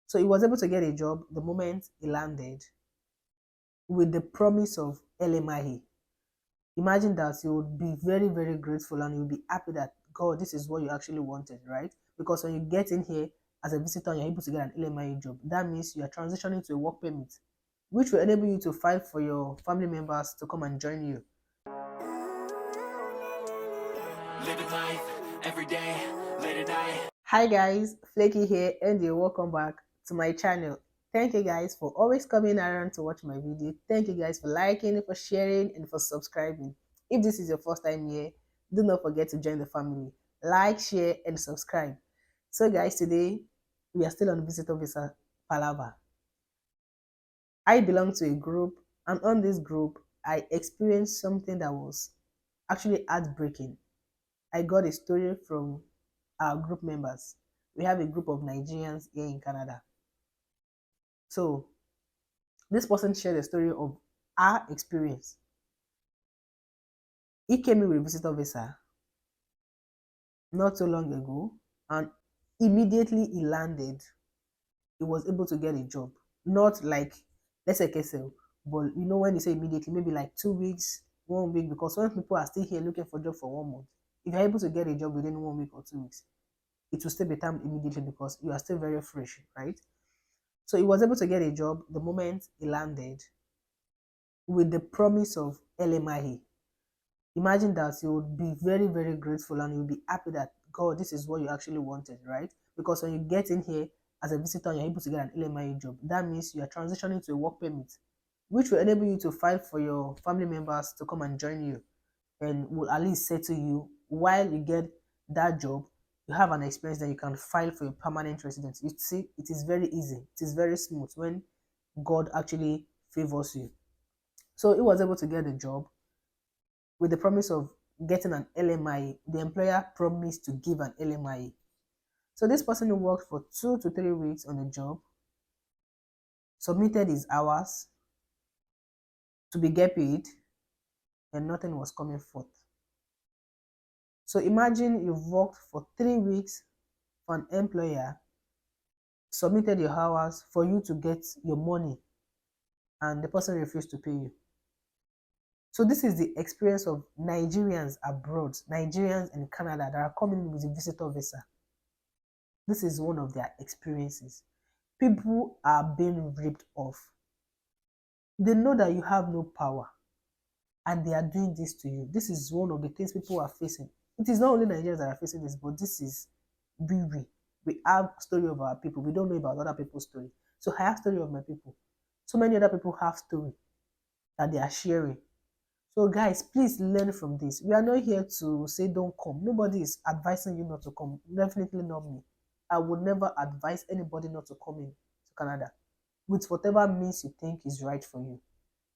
So he was able to get a job the moment he landed with the promise of LMIA. Imagine that you would be very, very grateful and you'll be happy that, God, this is what you actually wanted, right? Because when you get in here as a visitor and you're able to get an LMIA job, that means you are transitioning to a work permit, which will enable you to fight for your family members to come and join you. Living life every day, late at night. Hi guys, Flaky here and you're welcome back to my channel. Thank you guys for always coming around to watch my video. Thank you guys for liking, for sharing, and for subscribing. If this is your first time here, do not forget to join the family. Like, share, and subscribe. So guys, today we are still on visitor visa palaver. I belong to a group, and on this group, I experienced something that was actually heartbreaking. I got a story from our group members. We have a group of Nigerians here in Canada. So this person shared a story of our experience. He came in with a visitor visa not so long ago, and immediately he landed, he was able to get a job. Not like, let's say KSL, but you know when you say immediately, maybe like 2 weeks, 1 week, because when people are still here looking for a job for 1 month, if you're able to get a job within 1 week or 2 weeks, it will still be termed immediately because you are still very fresh, right? So he was able to get a job the moment he landed with the promise of LMIA. Imagine that you would be very, very grateful and you'll be happy that, God, this is what you actually wanted, right? Because when you get in here as a visitor and you're able to get an LMIA job, that means you are transitioning to a work permit, which will enable you to fight for your family members to come and join you and will at least say to you, while you get that job, you have an experience that you can file for your permanent residence. You see, it is very easy. It is very smooth when God actually favors you. So he was able to get a job with the promise of getting an LMIA. The employer promised to give an LMIA. So this person who worked for 2 to 3 weeks on the job submitted his hours to be get paid, and nothing was coming forth. So imagine you've worked for 3 weeks for an employer, submitted your hours for you to get your money, and the person refused to pay you. So this is the experience of Nigerians abroad, Nigerians in Canada that are coming with a visitor visa. This is one of their experiences. People are being ripped off. They know that you have no power and they are doing this to you. This is one of the things people are facing. It is not only Nigerians that are facing this, but this is we. We have story of our people. We don't know about other people's story. So I have story of my people. So many other people have story that they are sharing. So guys, please learn from this. We are not here to say don't come. Nobody is advising you not to come. Definitely not me. I would never advise anybody not to come in to Canada with whatever means you think is right for you.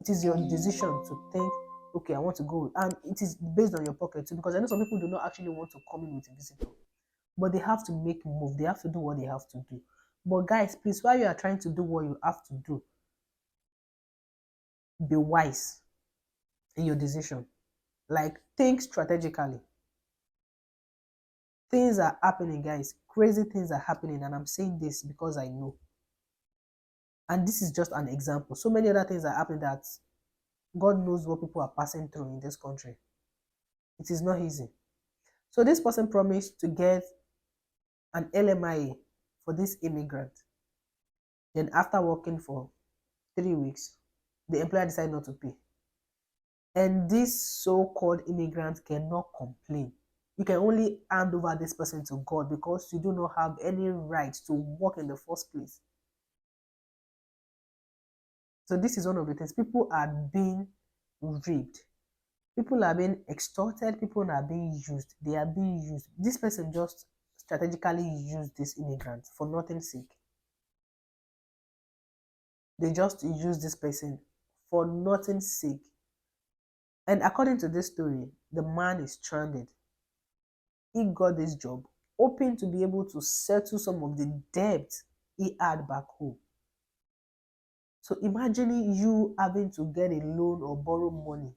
It is your decision to think, okay, I want to go. And it is based on your pocket too, because I know some people do not actually want to come in with a visitor. But they have to make a move. They have to do what they have to do. But guys, please, while you are trying to do what you have to do, be wise in your decision. Like, think strategically. Things are happening, guys. Crazy things are happening, and I'm saying this because I know. And this is just an example. So many other things are happening that God knows what people are passing through in this country. It is not easy. So this person promised to get an LMIA for this immigrant. Then after working for 3 weeks, the employer decided not to pay. And this so-called immigrant cannot complain. You can only hand over this person to God because you do not have any right to work in the first place. So this is one of the things. People are being raped. People are being extorted. People are being used. They are being used. This person just strategically used this immigrant for nothing's sake. They just use this person for nothing's sake. And according to this story, the man is stranded. He got this job, hoping to be able to settle some of the debt he had back home. So imagine you having to get a loan or borrow money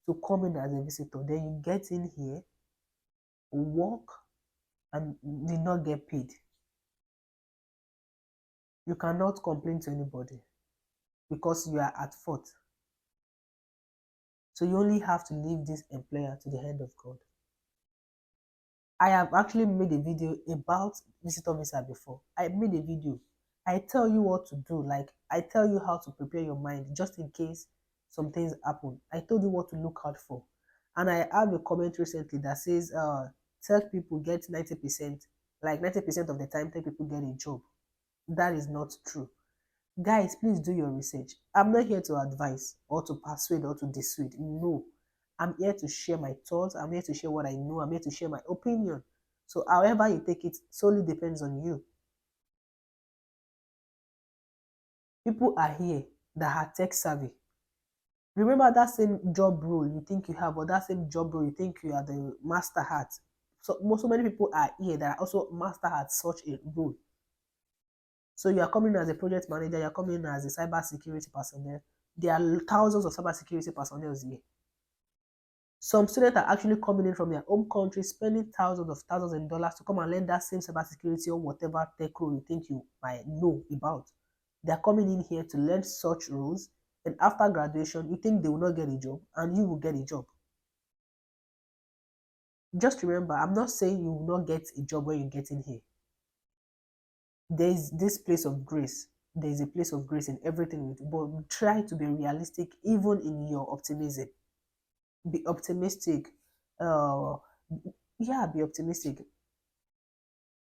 to come in as a visitor. Then you get in here, work, and did not get paid. You cannot complain to anybody because you are at fault. So you only have to leave this employer to the hand of God. I have actually made a video about visitor visa before. I made a video. I tell you what to do. Like, I tell you how to prepare your mind just in case some things happen. I told you what to look out for. And I have a comment recently that says, tell people get 90%, like 90% of the time, tell people get a job. That is not true. Guys, please do your research. I'm not here to advise or to persuade or to dissuade. No. I'm here to share my thoughts. I'm here to share what I know. I'm here to share my opinion. So, however you take it solely depends on you. People are here that are tech savvy. Remember that same job role you think you have, or that same job role you think you are the master at. So many people are here that are also master at such a role. So you are coming as a project manager, you are coming as a cyber security personnel. There are thousands of cyber security personnel here. Some students are actually coming in from their home country, spending thousands of dollars to come and learn that same cybersecurity or whatever tech role you think you might know about. They are coming in here to learn such roles, and after graduation, you think they will not get a job, and you will get a job. Just remember, I'm not saying you will not get a job when you get in here. There is this place of grace. There is a place of grace in everything, but try to be realistic even in your optimism. Be optimistic. Uh, yeah, be optimistic.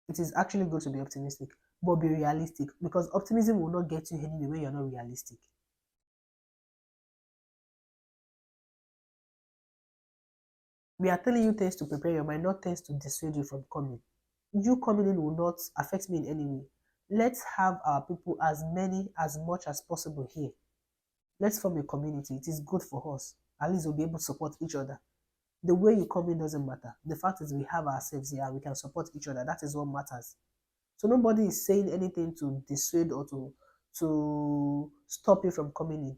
It is actually good to be optimistic, but be realistic because optimism will not get you anywhere when you're not realistic. We are telling you things to prepare your mind, not things to dissuade you from coming. You coming in will not affect me in any way. Let's have our people as many as much as possible here. Let's form a community. It is good for us. At least we'll be able to support each other. The way you come in doesn't matter. The fact is we have ourselves here and we can support each other. That is what matters. So nobody is saying anything to dissuade or to stop you from coming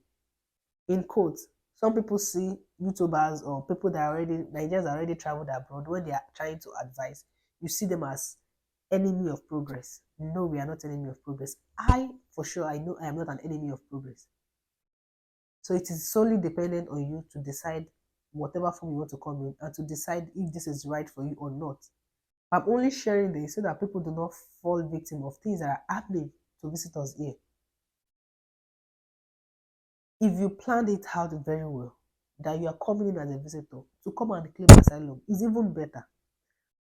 in. In quotes, some people see YouTubers or people that are already Nigerians that already traveled abroad when they are trying to advise. You see them as enemy of progress. No, we are not enemy of progress. For sure, I know I am not an enemy of progress. So it is solely dependent on you to decide whatever form you want to come in and to decide if this is right for you or not. I'm only sharing this so that people do not fall victim of things that are happening to visitors here. If you planned it out very well, that you are coming in as a visitor to come and claim asylum is even better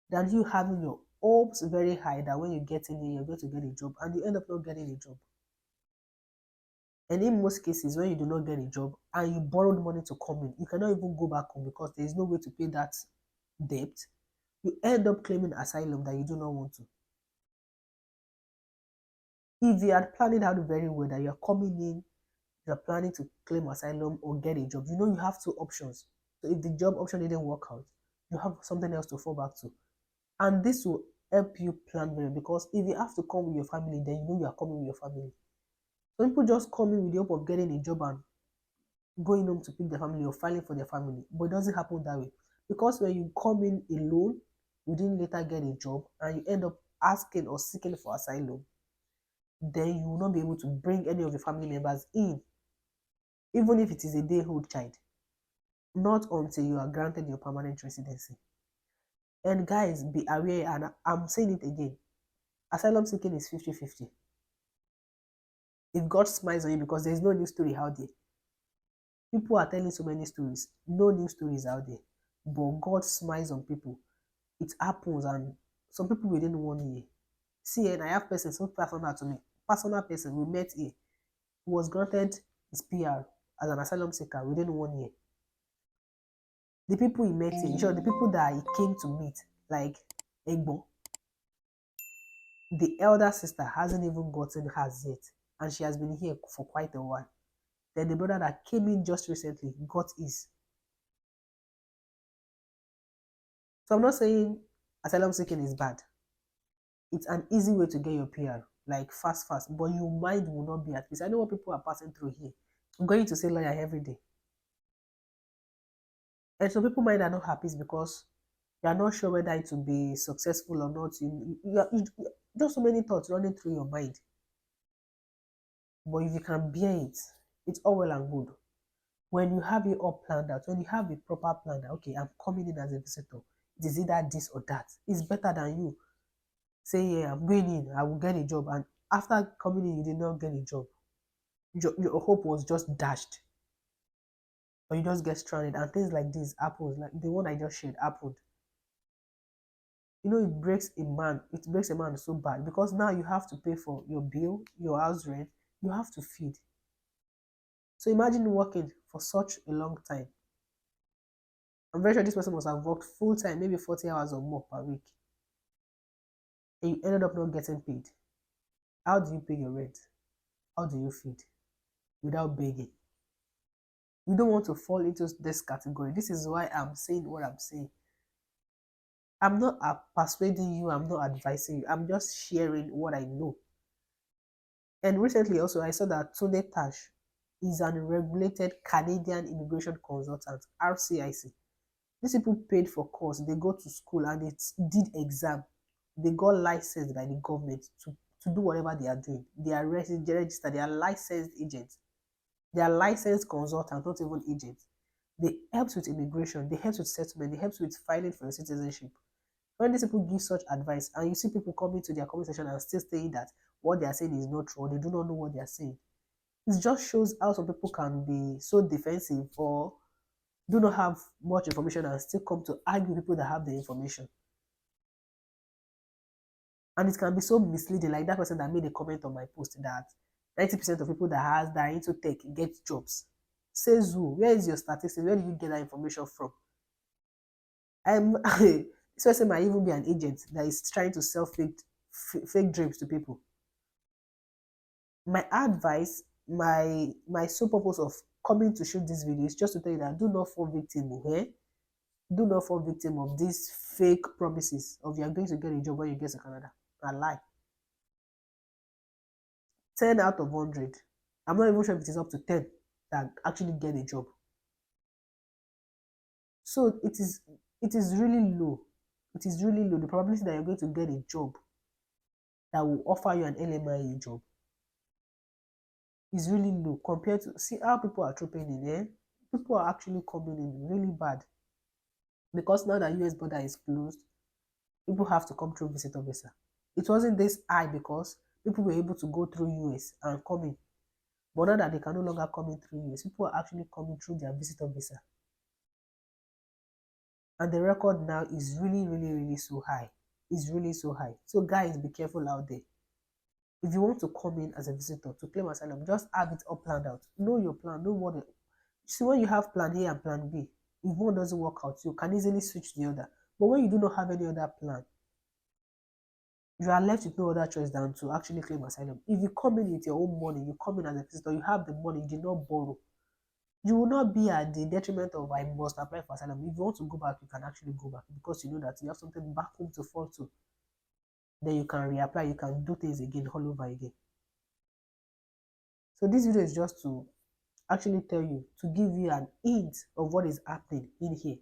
than you having your hopes very high that when you get in here, you're going to get a job and you end up not getting a job. And in most cases, when you do not get a job and you borrowed money to come in, you cannot even go back home because there is no way to pay that debt. You end up claiming asylum that you do not want to. If you had planned it out very well that you're coming in, you're planning to claim asylum or get a job, you know you have two options. So if the job option didn't work out, you have something else to fall back to. And this will help you plan very well because if you have to come with your family, then you know you are coming with your family. Some people just come in with the hope of getting a job and going home to pick their family or filing for their family. But it doesn't happen that way. Because when you come in alone, you didn't later get a job and you end up asking or seeking for asylum, then you will not be able to bring any of your family members in, even if it is a day-old child, not until you are granted your permanent residency. And guys, be aware, and I'm saying it again, asylum seeking is 50-50. If God smiles on you, because there's no new story out there. People are telling so many stories, no new stories out there. But God smiles on people. It happens, and some people within 1 year. See, and I have person so personal to me, personal person we met here, who was granted his PR as an asylum seeker within 1 year. The people he met here, sure, the people that he came to meet, like Egbo, the elder sister hasn't even gotten hers yet, and she has been here for quite a while. Then the brother that came in just recently got his. So I'm not saying asylum seeking is bad. It's an easy way to get your PR, like fast, but your mind will not be at peace. I know what people are passing through here. I'm going to say lawyer every day. And some people mind are not happy because you are not sure whether it will be successful or not. Just so many thoughts running through your mind. But if you can bear it, it's all well and good. When you have it all planned out, when you have a proper plan that, okay, I'm coming in as a visitor, it is either this or that. It's better than you saying, yeah, I'm going in, I will get a job. And after coming in, you did not get a job. Your hope was just dashed, or you just get stranded. And things like this happens, like the one I just shared happened. It breaks a man so bad because now you have to pay for your bill, your house rent, you have to feed. So imagine working for such a long time. I'm very sure this person must have worked full time, maybe 40 hours or more per week, and you ended up not getting paid. How do you pay your rent? How do you feed without begging? You don't want to fall into this category. This is why I'm saying what I'm saying. I'm not persuading you, I'm not advising you, I'm just sharing what I know. And recently also, I saw that Tunde Tash is an regulated Canadian immigration consultant, RCIC. These people paid for course, they go to school and they did exam. They got licensed by the government to do whatever they are doing. They are registered, they are licensed agents. They are licensed consultants, not even agents. They help with immigration, they help with settlement, they help with filing for your citizenship. When these people give such advice and you see people coming to their conversation and still saying that what they are saying is not true, or they do not know what they are saying, it just shows how some people can be so defensive or do not have much information and still come to argue with people that have the information. And it can be so misleading, like that person that made a comment on my post that 90% of people that are into tech get jobs. Says who? Where is your statistics? Where do you get that information from? I'm this person might even be an agent that is trying to sell fake dreams to people. My advice, my sole purpose of coming to shoot this video is just to tell you that do not fall victim, okay? Do not fall victim of these fake promises of you're going to get a job when you get to Canada. A lie. 10 out of 100. I'm not even sure if it is up to 10 that actually get a job. So it is really low. It is really low. The probability that you're going to get a job that will offer you an LMIA job is really low compared to see how people are trooping in. People are actually coming in really bad because now that US border is closed, people have to come through visitor visa. It wasn't this high because people were able to go through US and come in. But now that they can no longer come in through US, people are actually coming through their visitor visa. And the record now is really, really, really so high. It's really so high. So guys, be careful out there. If you want to come in as a visitor to claim asylum, just have it all planned out. Know your plan. Know what. See, when you have plan A and plan B, if one doesn't work out, you can easily switch to the other. But when you do not have any other plan, you are left with no other choice than to actually claim asylum. If you come in with your own money, you come in as a visitor, you have the money, you did not borrow. You will not be at the detriment of I must apply for asylum. If you want to go back, you can actually go back because you know that you have something back home to fall to. Then you can reapply, you can do things again all over again. So this video is just to actually tell you, to give you an hint of what is happening in here.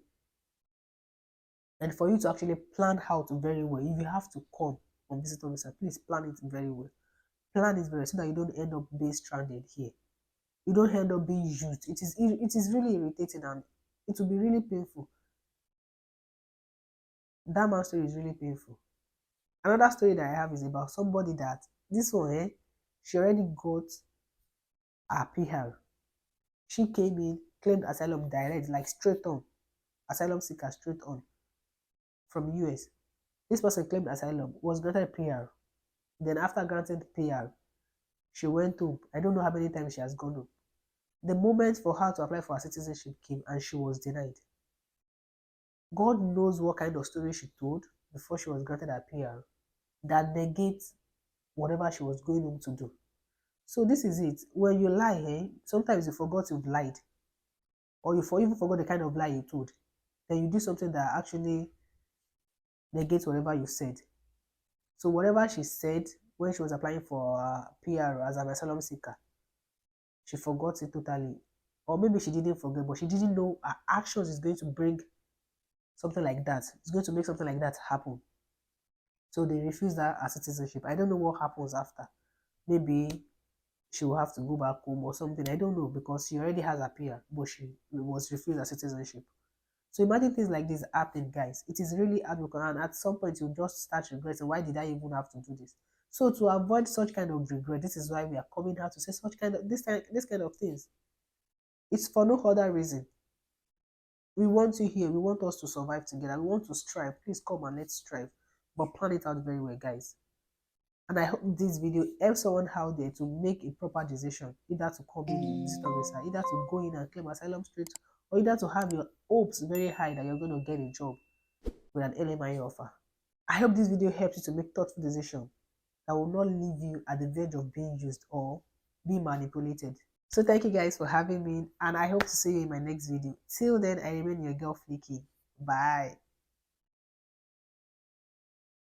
And for you to actually plan out very well. If you have to come on visitor visa, please plan it very well. Plan it very well so that you don't end up being stranded here. You don't end up being used. It is really irritating and it will be really painful. That man's story is really painful. Another story that I have is about somebody that this one, she already got her PR. She came in, claimed asylum direct, like straight on, asylum seeker straight on from US. This person claimed asylum, was granted PR. Then after granted PR, she went home. I don't know how many times she has gone home. The moment for her to apply for her citizenship came and she was denied. God knows what kind of story she told before she was granted her PR that negates whatever she was going home to do. So this is it. When you lie, sometimes you forgot you've lied. Or you even forgot the kind of lie you told. Then you do something that actually negates whatever you said. So whatever she said when she was applying for PR as an asylum seeker, she forgot it totally. Or maybe she didn't forget, but she didn't know her actions is going to bring something like that. It's going to make something like that happen. So they refused her citizenship. I don't know what happens after. Maybe she will have to go back home or something. I don't know, because she already has a PR, but she was refused her citizenship. So imagine things like this happening, guys. It is really heartbroken, and at some point you just start regretting, why did I even have to do this? So to avoid such kind of regret, this is why we are coming out to say such kind of this kind of things. It's for no other reason. We want you here. We want us to survive together. We want to strive. Please come and let's strive. But plan it out very well, guys. And I hope this video helps someone out there to make a proper decision, either to come in with visitor visa, either to go in and claim asylum straight, or either to have your hopes very high that you're going to get a job with an LMI offer. I hope this video helps you to make thoughtful decisions that will not leave you at the verge of being used or being manipulated. So thank you guys for having me, and I hope to see you in my next video. Till then, I remain your girl Flicky. Bye.